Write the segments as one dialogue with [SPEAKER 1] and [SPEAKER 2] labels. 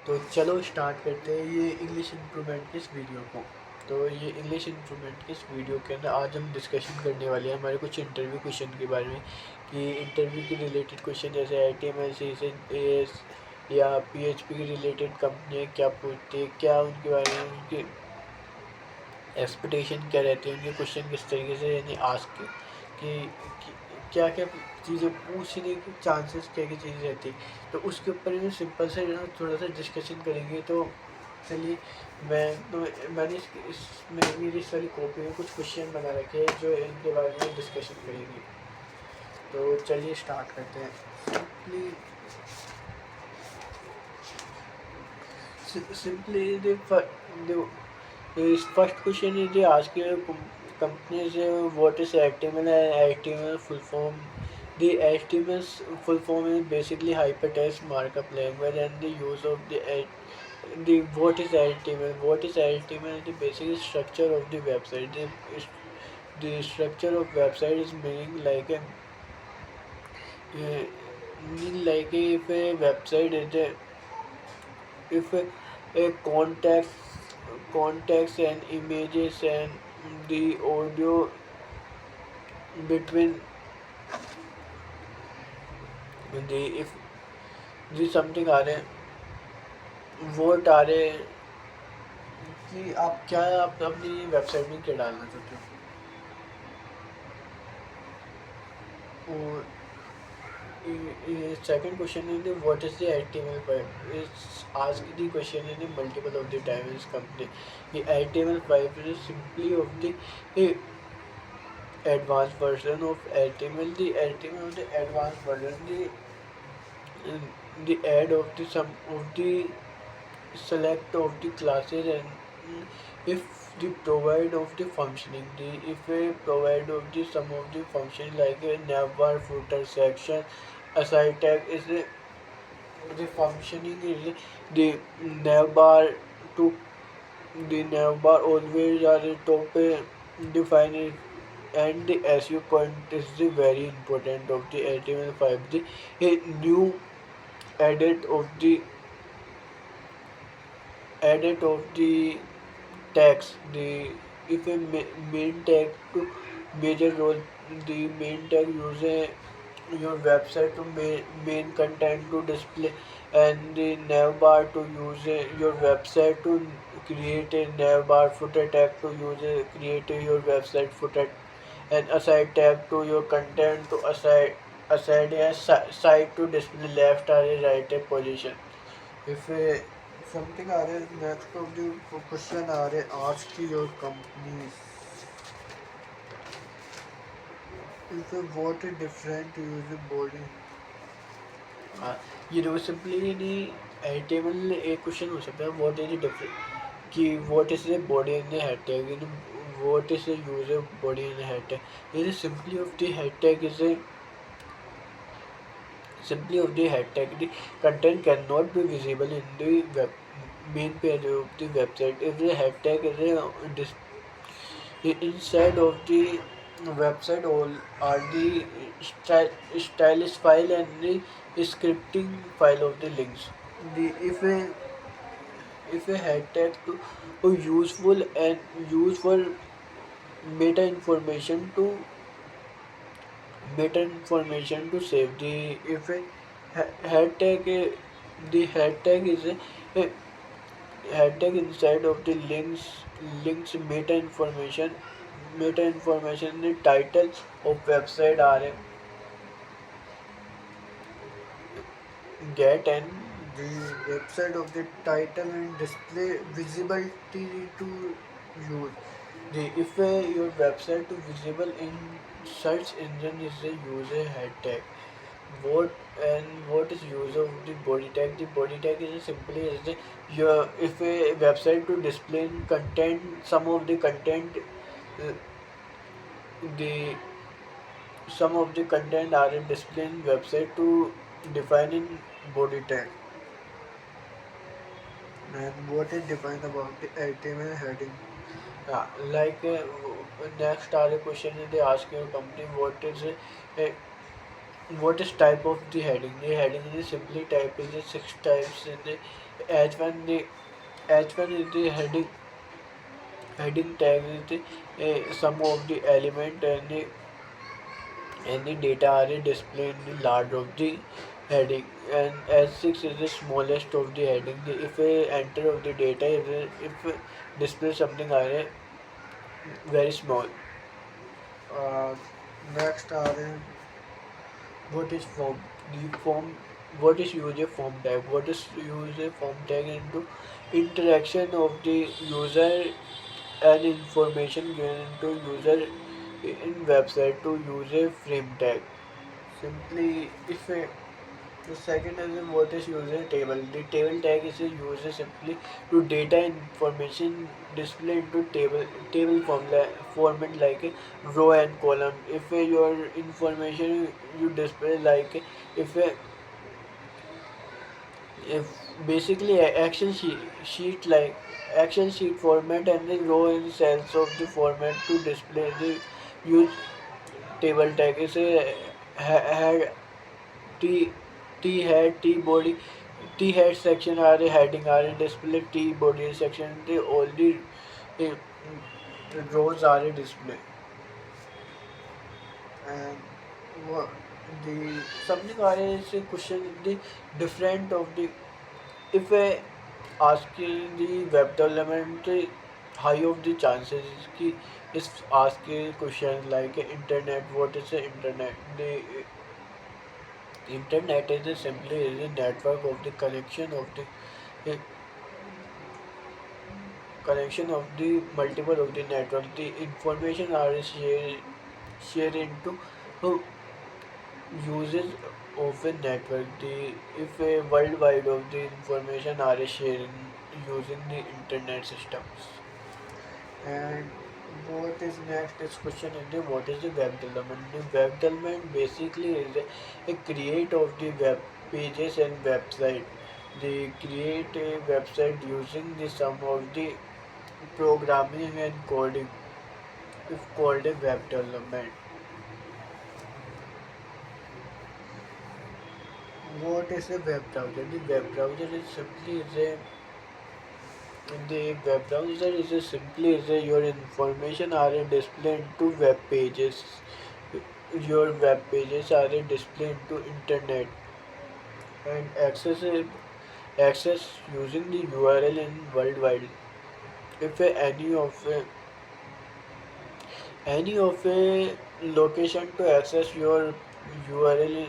[SPEAKER 1] तो चलो स्टार्ट करते हैं ये इंग्लिश इम्प्रूवमेंट के इस वीडियो को। तो ये इंग्लिश इम्प्रूवमेंट के इस वीडियो के अंदर आज हम डिस्कशन करने वाले हैं हमारे कुछ इंटरव्यू क्वेश्चन के बारे में, कि इंटरव्यू के रिलेटेड क्वेश्चन जैसे HTML CSS AS या PHP के रिलेटेड कंपनियाँ क्या पूछती है, क्या उनके बारे में उनकी एक्सपेक्टेशन क्या रहती है, उनके क्वेश्चन किस तरीके से यानी आस्क कि क्या क्या चीज़ें पूछने के चांसेस क्या क्या चीज़ें रहती है। तो उसके ऊपर में सिंपल से थोड़ा सा डिस्कशन करेंगे। तो चलिए मैंने इसमें मेरी इस वाली कॉपी में कुछ क्वेश्चन बना रखे हैं जो इनके बारे में डिस्कशन करेंगे। तो चलिए स्टार्ट करते हैं। Simply first question is ask your companies what is HTML and HTML full form. The HTML full form is basically hypertext markup language, and the use of the what is HTML? What is HTML? The basic structure of the website. The structure of website is uh, meaning like if a website is if a context and images and the audio between the if the something आ रहे हैं vote आ रहे हैं कि आप अपनी website में क्या डालना चाहते हो। और second question is what is the HTML file? It's asked the question in multiple of the time in this company. The HTML file is simply of the advanced version of HTML. The HTML of the advanced version, the add of the some of the select of the classes, and if the provide of the functioning, the if a provide of the some of the function like a navbar footer section aside tag is the functioning is the navbar to the navbar always are the top defined, and the SU point is the very important of the HTML5. The a new edit of the tags, the if a main tag to major role, the main tag uses your website to main content to display, and the navbar to use your website to create a navbar footer tag to use create your website footer, and aside tag to your content to aside a side to display left or a right position. If something are next of the question are ask your companies if what a different user body। हाँ, ये देखो simply नहीं HTML एक question हो सकता है what is different कि what is the body and the head tag, what is the user body and head tag. ये simply of the head tag is simply of the head tag. The content cannot be visible in the main page of the website if the head tag is inside of the website. All are the stylish file and the scripting file of the links. The if a head tag to useful and used for meta information to save the if a head tag the head tag is a head tag inside of the links meta information the title of website are get, and the website of the title and display visibility to use. The if your website to visible in search engine is a user head tag. What is use of the body tag? The body tag is simply is the your if a website to display content, some of the content uh, the some of the content are in displaying website to define in body tag. And what is defined about the HTML heading? Like next are the question they ask your company what is what is type of the heading? The heading is simply type is the six types in the H1. The H1 is the heading tag is the sum of the element and the data are displayed in the large of the heading, and S6 is the smallest of the heading. If a enter of the data if display something are very small. Uh, Next are what is form? The form. What is user form tag? What is user form tag into interaction of the user and information given to user in website to user frame tag. Simply, if a the second is what is user table. The table tag is a user simply to data information display into table format like a row and column. If your information you display like if a if basically sheet like action sheet format and the row and cells of the format to display the use table tag is a head t t head t body t head section are the heading are a display t body section the all the uh, rows are a display. And what the something are is a question the different of the if I asking the web development high of the chances ki is asking questions like internet. What is the internet? The internet is simply is a network of the uh, connection of the multiple of the network. The information are shared into uh, uses of a network. The if a worldwide of the information are shared using the internet systems. And what is next is question is the what is the web development? The web development basically is a create of the web pages and website. They create a website using the sum of the programming and coding if called a web development. What is a web browser? The web browser is simply is a the web browser is a simply is a your information are a displayed to web pages. Your web pages are a displayed to internet and access using the URL in worldwide. If any of a location to access your URL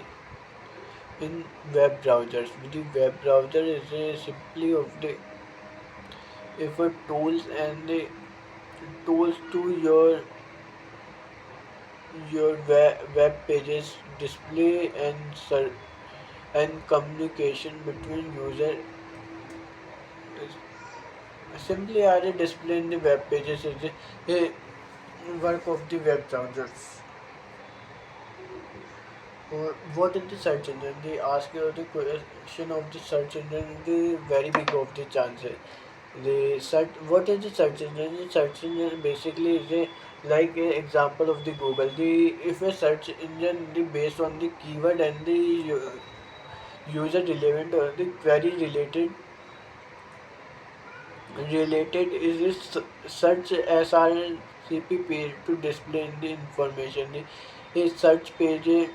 [SPEAKER 1] in web browsers. The web browser is a simply of the if a tools and the tools to your web pages display and communication between user simply are a display in the web pages is a work of the web browsers. Or what is the search engine? They ask you the question of the search engine the very big of the chances. The search what is the search engine? The search engine basically is a like a example of the Google. The if a search engine the based on the keyword and the user relevant or the query related is this search SRCP page to display the information. A search page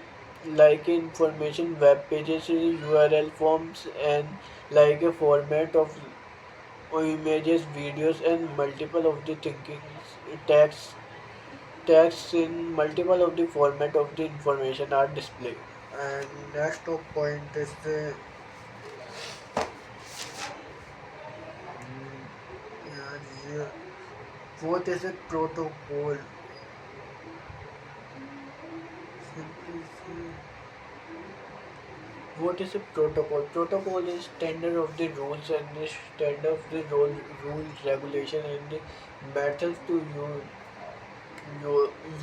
[SPEAKER 1] like information web pages URL forms and like a format of images, videos, and multiple of the thinking text in multiple of the format of the information are displayed. And next top point is the yeah, what is a protocol? Simply what is a protocol? Protocol is standard of the rules and the standard of the rules, regulation, and the methods to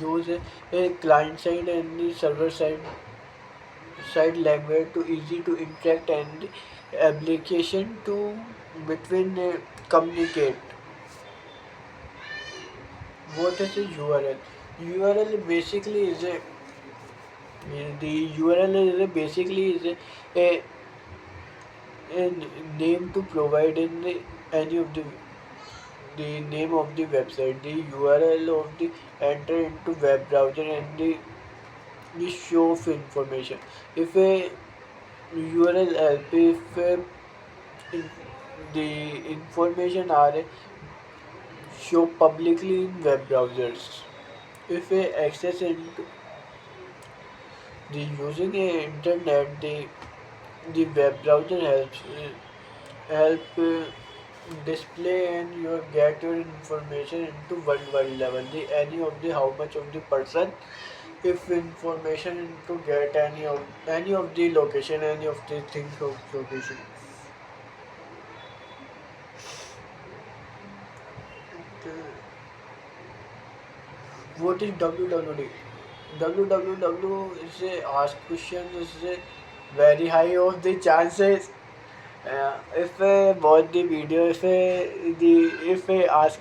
[SPEAKER 1] use a client side and the server side language to easy to interact and application to between communicate. What is a URL? URL basically is a The URL is basically a, a name to provide in any of the name of the website, the URL of the enter into web browser, and the show of information. If a URL help, if in, the information are show publicly in web browsers. If a access into the using a internet, the web browser help display and you get your information into worldwide level. The any of the how much of the person, if information to get any of the location, any of the things of location. What is WWD? WWW is a ask questions is a very high of the chances. If I watch the video, if I ask,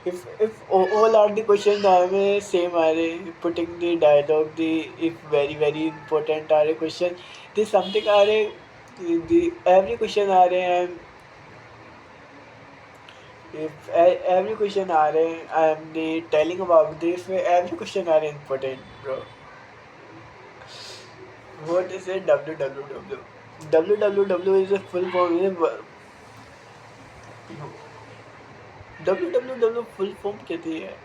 [SPEAKER 1] if all are the questions are the same, are putting the dialogue, the if very important are a question, this something are the every question are and if every question are I am the telling about this, every question are important, bro. What is a WWW? WWW is a full form. WWW full form कहती है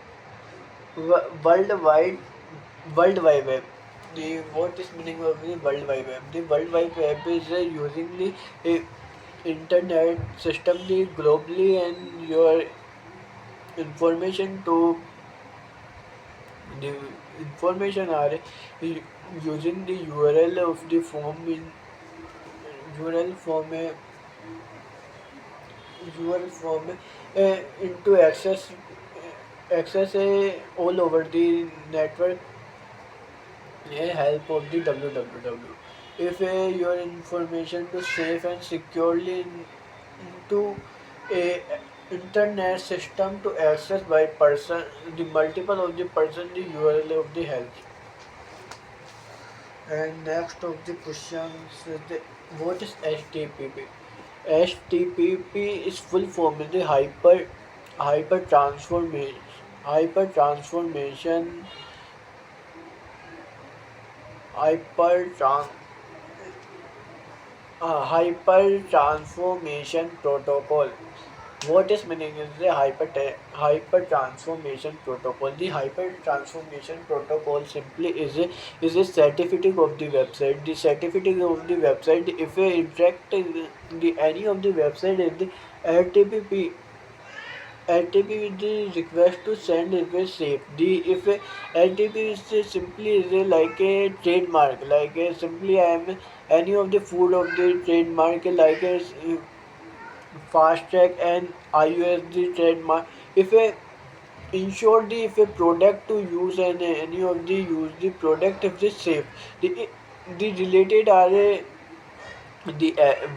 [SPEAKER 1] world wide world wide web. The what is meaning of the world wide web? The world wide web is using the internet system the globally and your information to the information are using the URL of the form in URL form URL form into access all over the network help of the www. If your information to safe and securely into a internet system to access by person the multiple of the person the URL of the help. And next of the questions is what is HTTP? HTTP is full form is the hyper transformation hyper transformation hyper trans hyper transformation protocol. What is meaning is the hyper transformation protocol. The hyper transformation protocol simply is a certificate of the website. The certificate of the website, if we interact the any of the website is the HTTP LTP with the request to send request safe. The if LTP is simply is like a trademark, like a simply I am any of the food of the trademark like a fast track and IUSD trademark. If a ensure the if a product to use and any of the use the product if is safe. The related are the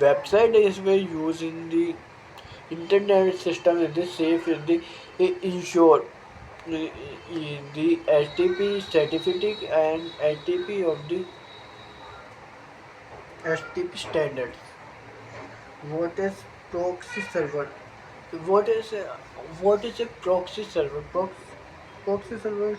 [SPEAKER 1] website is where use in the internet system is the safe is the ensure the HTTP certificate and HTTP of the HTTP standards. What is proxy server? What is a, what is a proxy server? Proxy server is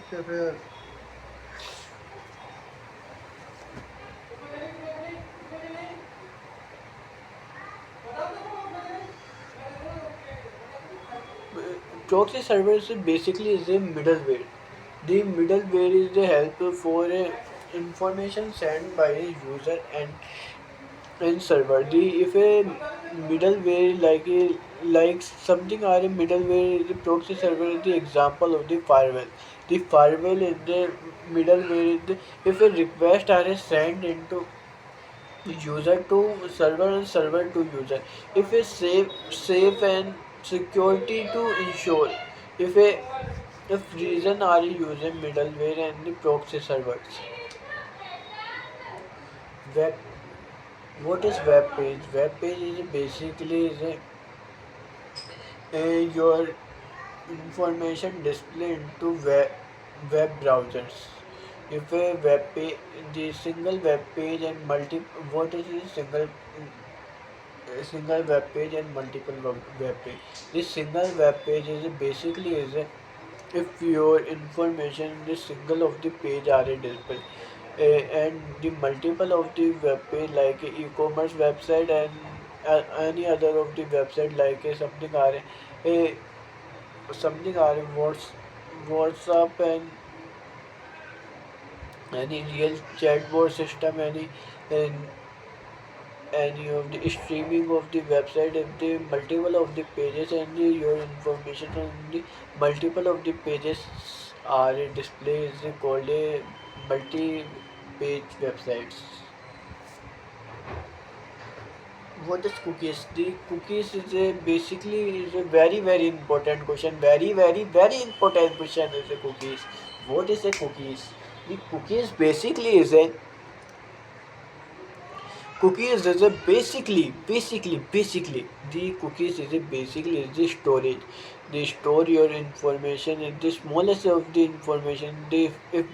[SPEAKER 1] proxy server is basically is a middleware. The middleware is the help for information sent by a user and server. The if a middleware like something are a middleware, the proxy server is the example of the firewall. The firewall is the middleware. Is the, if a request are sent into user to server and server to user, if a safe and security to ensure, if a if reason are using middleware and the proxy servers. Web, what is web page? Web page is basically is your information display into web browsers. If a web page, the single web page and multi, what is a single web page and multiple web page? This single web page is basically is a, if your information in the single of the page are a display, and the multiple of the web page like a e-commerce website and any other of the website like a a something are a WhatsApp and any real chatbot system, and any of the streaming of the website, if the multiple of the pages and your information on the multiple of the pages are displayed is called a multi-page websites. What is cookies? The cookies is a basically is a very important question. Very important question is a cookies. What is a cookies? The cookies basically is a cookies is a basically the cookies is a basically is the storage. They store your information in the smallest of the information. They if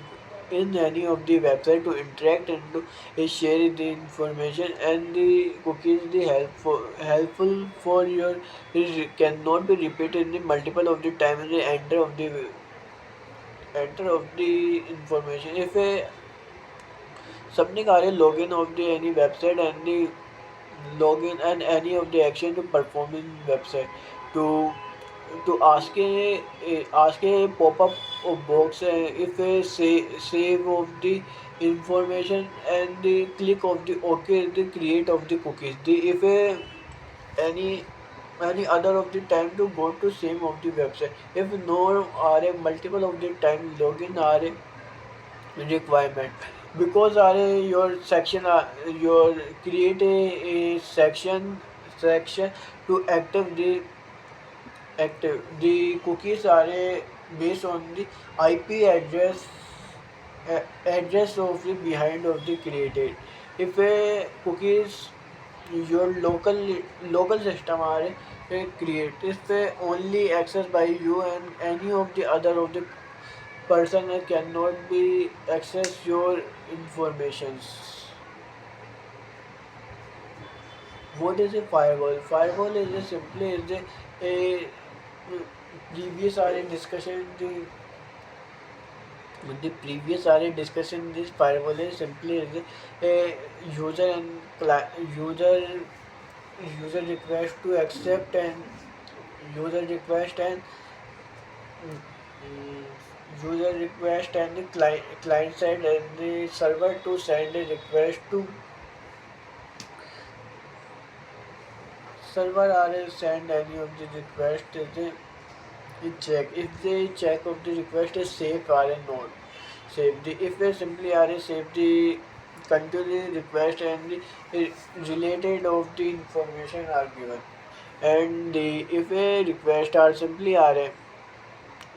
[SPEAKER 1] in any of the website to interact and to share the information, and the cookies the helpful for your is cannot be repeated in the multiple of the time in the enter of the information. If a something are a login of the any website and the login and any of the action to perform in website to ask a pop-up of box, if a save of the information and the click of the OK the create of the cookies, the if a any other of the time to go to same of the website, if no are a multiple of the time login are a requirement, because are your section your create a section to active the cookies are based on the IP address of the behind of the created. If a cookies your local system are create, if only accessed by you and any of the other of the person cannot be access your informations. What is a firewall? Firewall is simply is a previous RA discussion. The previous RA discussion, this firewall is simply is a user and user request to accept and user request and mm, user request and the client side and the server to send a request to server or send any of the request. They check if the check of the request is safe or not safe. The if they simply are safe, the continue request and the related of the information are given, and the if a request are simply are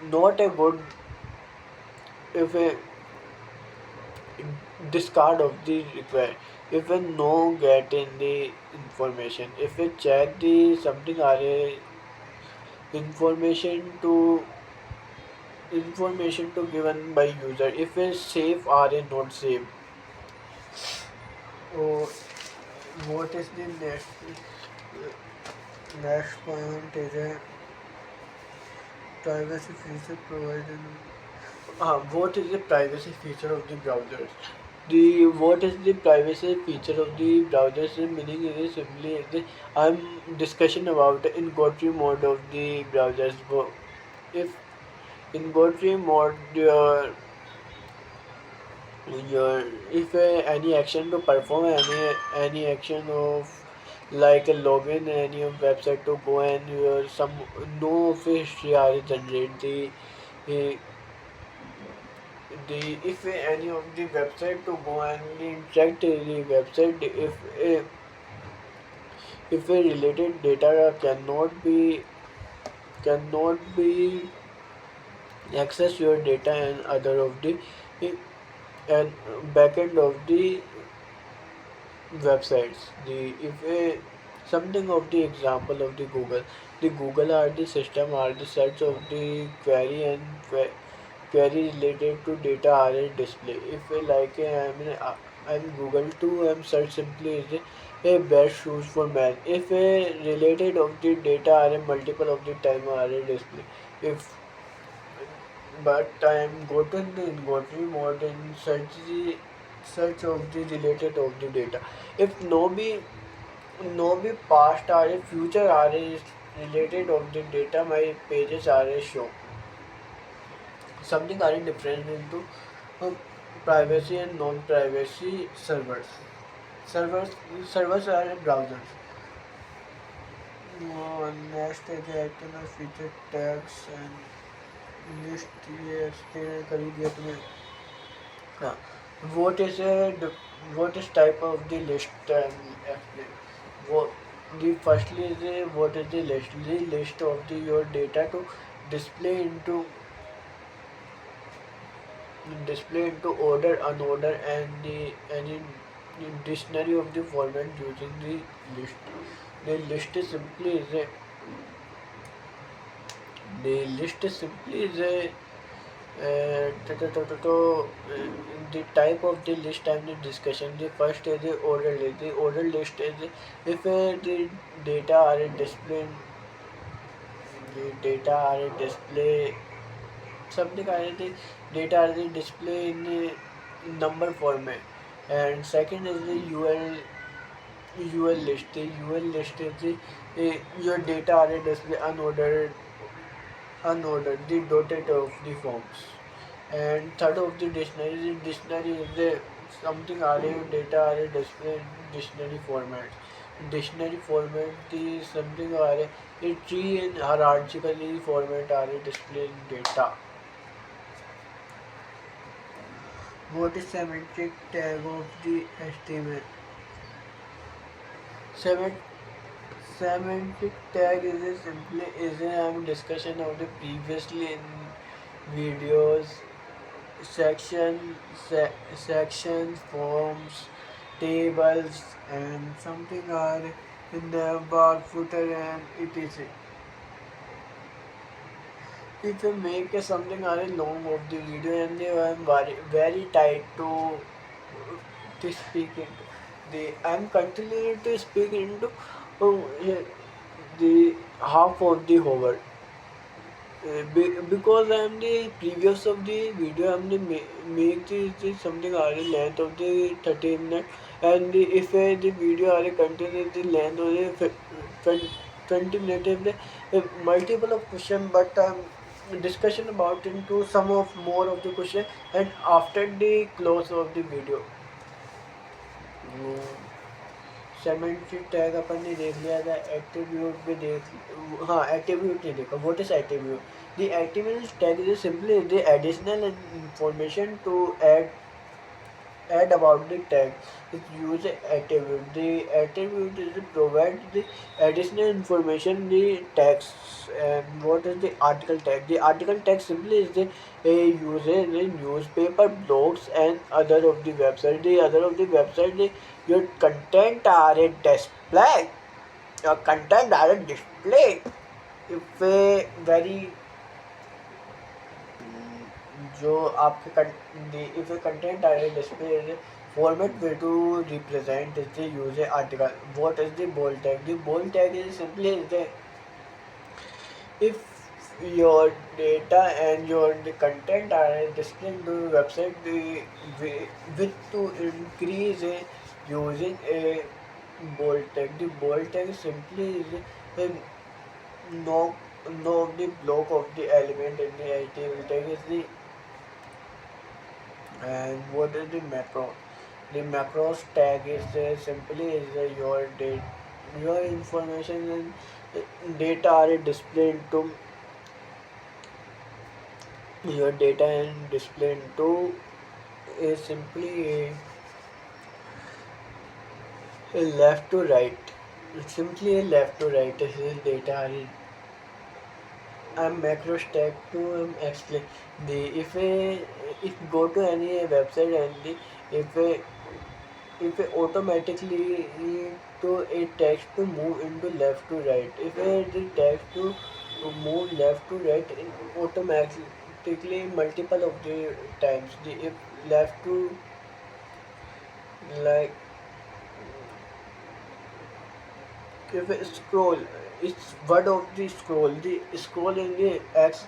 [SPEAKER 1] not a good, if a discard of the request, if a no get in the information, if we check the something are a information to given by user, if a safe or a not safe. Oh, what is the next point is a privacy feature provided. What is the privacy feature of the browsers? The what is the privacy feature of the browsers? The meaning is simply is I'm discussion about the inventory mode of the browsers. If inventory mode your if any action to perform any action of like a login any of website to go and your some no of history are generate uh, the if any of the website to go and interact the website, if a related data cannot be access your data and other of the and backend of the websites. The if a something of the example of the Google are the system are the search of the query and query related to data are in display. If I'm Google to search simply is a best shoes for man. If a related of the data are in multiple of the time are in display. If but I am gotten the gotten mode in search of the related of the data. If no be past or future are related of the data, my pages are show something are different into uh, privacy and non-privacy servers. Servers servers are browsers. Next is the HTML feature tags and list ये explain कर ही दिया तुम्हें. हाँ. What is what is type of the list and explain. What the firstly is what is the list? The list of the your data to display into order, unorder, and the any dictionary of the format using the list. The list is simply is a the list is simply is a the type of the list and the discussion. The first is the order list. The order list is if the data are displayed, the data are display something are the data are the display in the number format. And second is the UL list. The UL list is your data are display unordered, the dotted of the forms. And third of the dictionary is the something are data are display in dictionary format. Dictionary format the something are a tree and hierarchically format are display in data. What is semantic tag of the HTML? Semant- Semantic tag is simply is a discussion of the previously in videos sections, forms, tables, and something are in the bar footer and etc. If you make something are long of the video and they are very tight to speak into. I'm continuing to speak into yeah, the half of the hover. Because I'm the previous of the video I'm the make the something are the length of the 13 minutes and if the video are contain the length of the 20 minutes if the multiple of question but discussion about into some of more of the question and after the close of the video. Semantic tag अपन ने देख लिया था attribute भी देख हाँ attribute नहीं देखा what is attribute the attribute tag is simply the additional information to add about the tag is use attribute. The attribute is provide the additional information the tags. And what is the article tag? The article tag simply is the a user in newspaper, blogs, and other of the website. The other of the website, your content are a display. Your content are a display. If a very जो आपके if a content are display is a format way to represent is the user article. What is the bold tag? The bold tag is simply is the if your data and your the content are displayed to the website the with to increase using a bold tag. The bold tag simply is a no of the block of the element in the HTML tag is the. And what is the macro? The macros tag is simply is your information and data are displayed to your data and displayed to is simply a left to right. It's simply a left to right. This is data are macro stack to explain the if go to any website and if automatically to a text to move into left to right if the text to move left to right automatically multiple of the times. The if left to like if a scroll, it's word of the scroll. The scroll in the X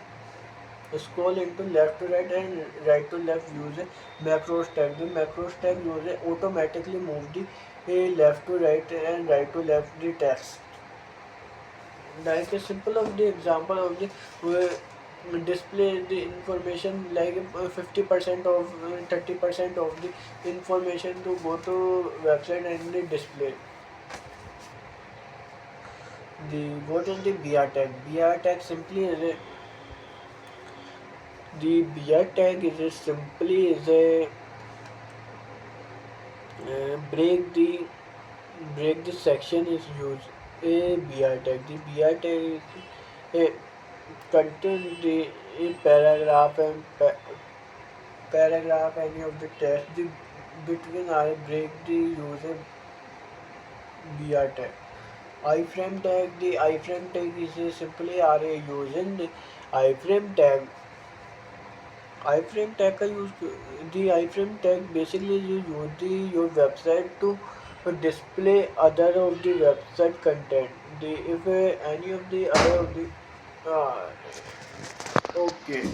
[SPEAKER 1] scroll into left to right and right to left use a macro stack. The macro stack uses automatically move the left to right and right to left the text. Like a simple of the example of the display the information like 50% of 30% of the information to go to website and the display. The what is the BR tag? BR tag simply is a the BR tag is a simply is a break the section is used a BR tag. The BR tag is a contain the a paragraph and paragraph any of the text the between are break the user BR tag. iframe tag the iframe tag is simply are a using the iframe tag. iframe tag का use the iframe tag basically you use the your website to display other of the website content. The if any of the other of the uh, okay.